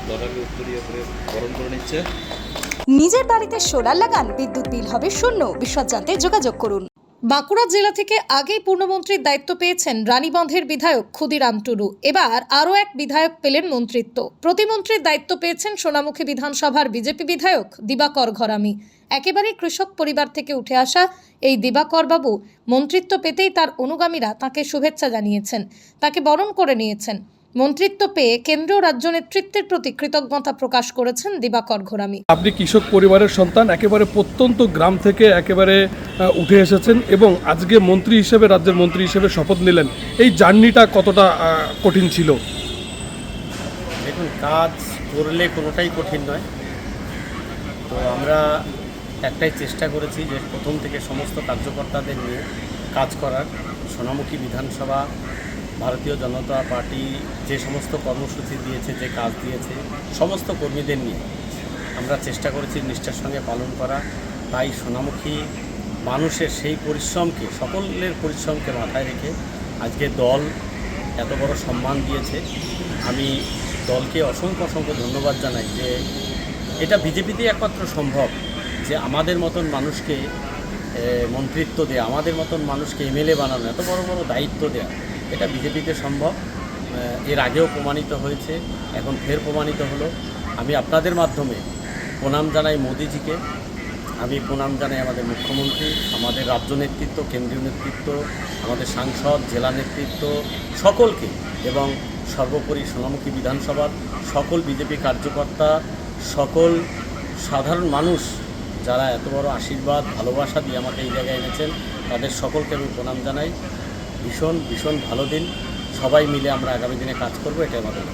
লড়াকে উত্তরীয় করে বরণ করে নিচ্ছে। নিজের বাড়িতে সোলার লাগান, বিদ্যুৎ বিল হবে শূন্য। বিশদ জানতে যোগাযোগ করুন। বাঁকুড়া জেলা থেকে আগেই পূর্ণমন্ত্রীর দায়িত্ব পেয়েছেন রানীবন্ধের বিধায়ক ক্ষুদিরাম টুডু। এবার আরও এক বিধায়ক পেলেন মন্ত্রিত্ব। প্রতিমন্ত্রীর দায়িত্ব পেয়েছেন সোনামুখী বিধানসভার বিজেপি বিধায়ক দিবাকর ঘরামি। একেবারে কৃষক পরিবার থেকে উঠে আসা এই দিবাকর বাবু মন্ত্রিত্ব পেতেই তার অনুগামীরা তাকে শুভেচ্ছা জানিয়েছেন, তাকে বরণ করে নিয়েছেন। মন্ত্রিত্ব পেয়ে কেন্দ্রীয় রাজ্য নেতৃত্বের প্রতি কৃতজ্ঞতা প্রকাশ করেছেন দিবাকর ঘরামি। আপনি কৃষক পরিবারের সন্তান, একেবারে প্রত্যন্ত গ্রাম থেকে একেবারে উঠে এসেছেন এবং আজকে মন্ত্রী হিসেবে, রাজ্যের মন্ত্রী হিসেবে শপথ নিলেন। এই জার্নিটা কতটা কঠিন ছিল? দেখুন, কাজ করলে কোনোটাই কঠিন নয়। তো আমরা একটাই চেষ্টা করেছি যে প্রথম থেকে সমস্ত কার্যকর্তাদের নিয়ে কাজ করার। সোনামুখী বিধানসভা, ভারতীয় জনতা পার্টি যে সমস্ত কর্মসূচি দিয়েছে, যে কাজ দিয়েছে, সমস্ত কর্মীদের নিয়ে আমরা চেষ্টা করেছি নিষ্ঠার সঙ্গে পালন করা। তাই সোনামুখী মানুষের সেই পরিশ্রমকে, সকলের পরিশ্রমকে মাথায় রেখে আজকে দল এত বড় সম্মান দিয়েছে। আমি দলকে অসংখ্য অসংখ্য ধন্যবাদ জানাই যে এটা বিজেপিতেই একমাত্র সম্ভব যে আমাদের মতন মানুষকে মন্ত্রিত্ব দেয়া, আমাদের মতন মানুষকে এমএলএ বানানো, এত বড় বড় দায়িত্ব দেয়া, এটা বিজেপিতে সম্ভব। এর আগেও প্রমাণিত হয়েছে, এখন ফের প্রমাণিত হলো। আমি আপনাদের মাধ্যমে প্রণাম জানাই মোদিজিকে, আমি প্রণাম জানাই আমাদের মুখ্যমন্ত্রী, আমাদের রাজ্য নেতৃত্ব, কেন্দ্রীয় নেতৃত্ব, আমাদের সাংসদ, জেলা নেতৃত্ব, সকলকে, এবং সর্বোপরি সোনামুখী বিধানসভার সকল বিজেপি কার্যকর্তা, সকল সাধারণ মানুষ যারা এত বড় আশীর্বাদ, ভালোবাসা দিয়ে আমাকে এই জায়গায় এনেছেন, তাদের সকলকে আমি প্রণাম জানাই। ভীষণ ভীষণ ভালো দিন। সবাই মিলে আমরা আগামী দিনে কাজ করব, এটাই আমাদের।